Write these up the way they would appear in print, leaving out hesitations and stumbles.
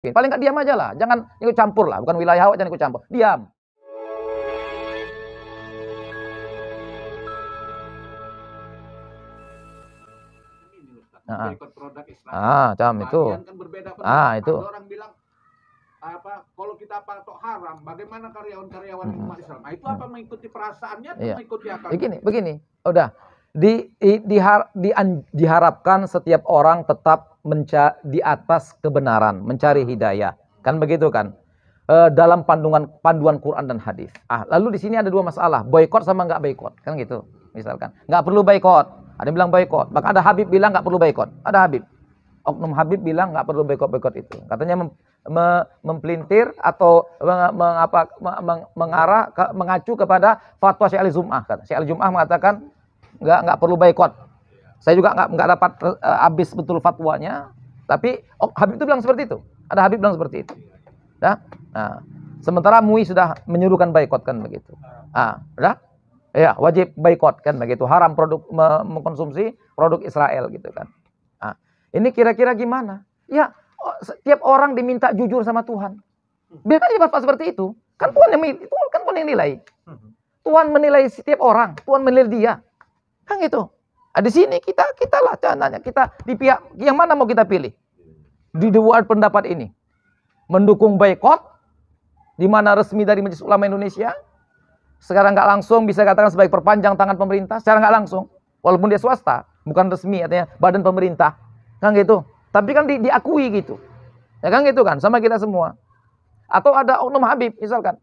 Paling nggak diam aja lah, jangan ikut campur lah, bukan wilayah awak, jangan ikut campur, diam. Macam itu. Kan berbeda pendapat. Itu. Ada orang bilang kalau kita patok haram, bagaimana karyawan-karyawan umat Islam? Itu apa mengikuti perasaannya atau mengikuti akal? Begini. Udah. Diharapkan setiap orang tetap di atas kebenaran, mencari hidayah. Kan begitu kan? Dalam panduan Quran dan hadis. Lalu di sini ada dua masalah, boykot sama nggak boykot, kan gitu. Misalkan, nggak perlu boykot. Ada yang bilang boykot. Bahkan ada Habib bilang nggak perlu boykot. Ada Habib. Oknum Habib bilang nggak perlu boykot itu. Katanya mempelintir atau mengacu kepada fatwa Syekh Al-Jum'ah. Syekh Al-Jum'ah mengatakan nggak perlu boykot. Saya juga nggak dapat habis betul fatwanya. Tapi Habib itu bilang seperti itu. Ada Habib bilang seperti itu. Nah, sementara MUI sudah menyuruhkan boykot kan begitu. Udah? Ya, wajib boykot kan begitu. Haram mengkonsumsi produk Israel gitu kan. Ini kira-kira gimana? Ya, setiap orang diminta jujur sama Tuhan. Biarkan dia berbuat seperti itu. Kan Tuhan yang nilai. Tuhan menilai setiap orang. Tuhan menilai dia. Kan gitu. Di sini kita lah caranya. Kita di pihak yang mana mau kita pilih? Di dua pendapat ini. Mendukung boykot, di mana resmi dari Majelis Ulama Indonesia. Sekarang nggak langsung bisa katakan sebagai perpanjang tangan pemerintah. Secara nggak langsung. Walaupun dia swasta. Bukan resmi artinya badan pemerintah. Kan gitu. Tapi kan diakui gitu. Ya kan gitu kan. Sama kita semua. Atau ada oknum Habib misalkan.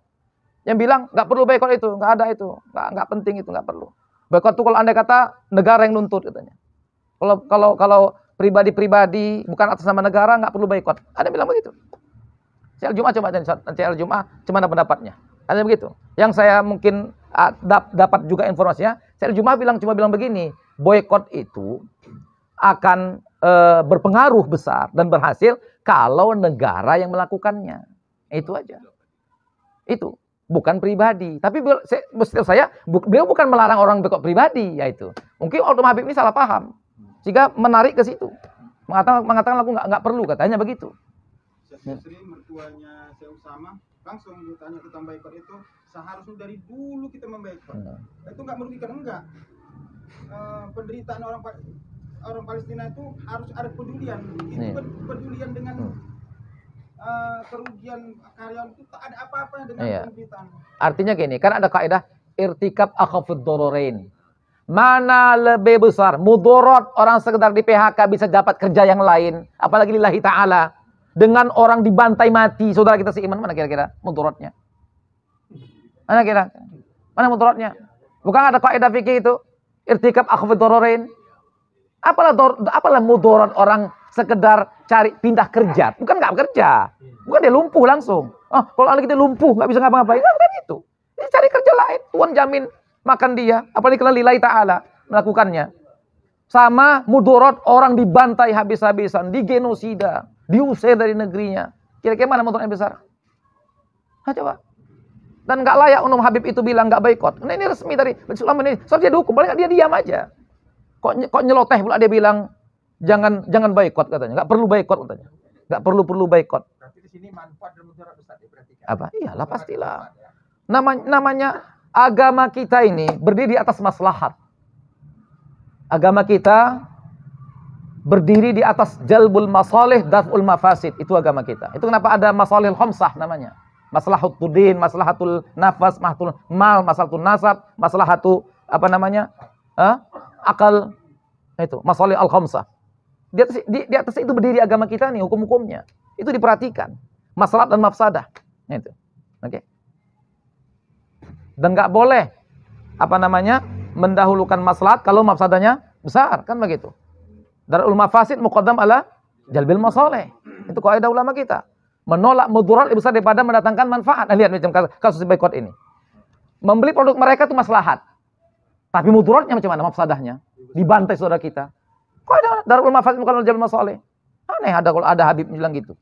Yang bilang nggak perlu boykot itu. Nggak ada itu. Nggak penting itu. Nggak perlu. Boykot itu kalau andai kata negara yang nuntut katanya. Kalau pribadi-pribadi bukan atas nama negara nggak perlu boykot. Ada yang bilang begitu. Syekh Al-Jum'ah coba Syekh Al-Jum'ah cuma ada pendapatnya. Ada begitu. Yang saya mungkin dapat juga informasinya, Syekh Al-Jum'ah cuma bilang begini, boykot itu akan berpengaruh besar dan berhasil kalau negara yang melakukannya. Itu aja. Itu bukan pribadi. Tapi beliau bukan melarang orang boykot pribadi, yaitu. Mungkin Oknum Habib ini salah paham. Sehingga menarik ke situ. Mengatakan aku nggak perlu, katanya begitu. Sri mertuanya Syekh Usama langsung ditanya tentang boykot itu, seharusnya dari dulu kita memboykot. Itu nggak merugikan, enggak. Penderitaan orang Palestina itu harus ada pedulian. Itu pedulian dengan kerugian karyawan itu tak ada apa-apa dengan penderitaan. Artinya gini, kan ada kaidah irtikab akhafud dororain. Mana lebih besar mudarat orang sekedar di PHK bisa dapat kerja yang lain, apalagi lillahi ta'ala. Dengan orang dibantai mati, saudara kita seiman, mana kira-kira mudaratnya? Mana kira? Mana mudaratnya? Bukan ada kaidah fikih itu? Irtikab akhafud dororain. Apalah mudarat orang sekedar cari pindah kerja, bukan nggak bekerja, bukan dia lumpuh langsung. Kalau anak kita lumpuh nggak bisa ngapa-ngapain, bukan itu. Dia cari kerja lain, Tuhan jamin makan dia, apalagi kalau lillahi ta'ala melakukannya. Sama mudarat orang dibantai habis-habisan, digenosida, diusir dari negerinya. Kira-kira mana mudaratnya besar? Coba. Dan nggak layak Oknum Habib itu bilang nggak boykot. Nah, ini resmi dari Majelis Ulama ini. Soalnya dia dukung, paling nggak dia diam aja. Kok nyeloteh pula dia bilang jangan boykot katanya. Nggak perlu boykot katanya. Nggak perlu boykot. Berarti di sini manfaat dan mudarat besar diperhatikan. Apa? Iyalah pastilah. Namanya agama kita ini berdiri di atas maslahat. Agama kita berdiri di atas jalbul masalih daf'ul mafasid. Itu agama kita. Itu kenapa ada masalihul khamsah namanya. Maslahatul din, maslahatul nafas, maslahatul mal, maslahatul nasab, maslahatul akal. Itu masalih al-khamsah. Di atas itu berdiri agama kita nih, hukum-hukumnya. Itu diperhatikan. Maslahat dan mafsadah. Itu. Oke. Dan nggak boleh mendahulukan maslahat kalau mafsadahnya besar, kan begitu. Darul mafasid muqaddam ala jalbil masalih. Itu kaidah ulama kita. Menolak mudarat lebih besar daripada mendatangkan manfaat. Lihat macam kasus boykot ini. Membeli produk mereka itu maslahat. Tapi mudaratnya macam mana mafsadahnya? Dibantai saudara kita. Kaidah darul mafasid muqaddam ala jalbil masalih. Aneh kalau ada Habib bilang gitu.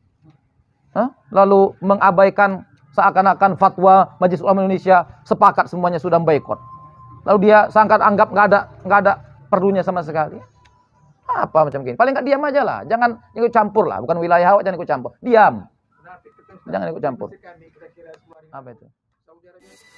Lalu mengabaikan seakan-akan fatwa Majelis Ulama Indonesia sepakat semuanya sudah boykot. Lalu dia anggap nggak ada perlunya sama sekali. Apa macam gini? Paling nggak diam aja lah. Jangan ikut campur lah. Bukan wilayah awak, jangan ikut campur. Diam. Jangan ikut campur. Kami kira-kira 10 hari Apa itu? Saudi Arabia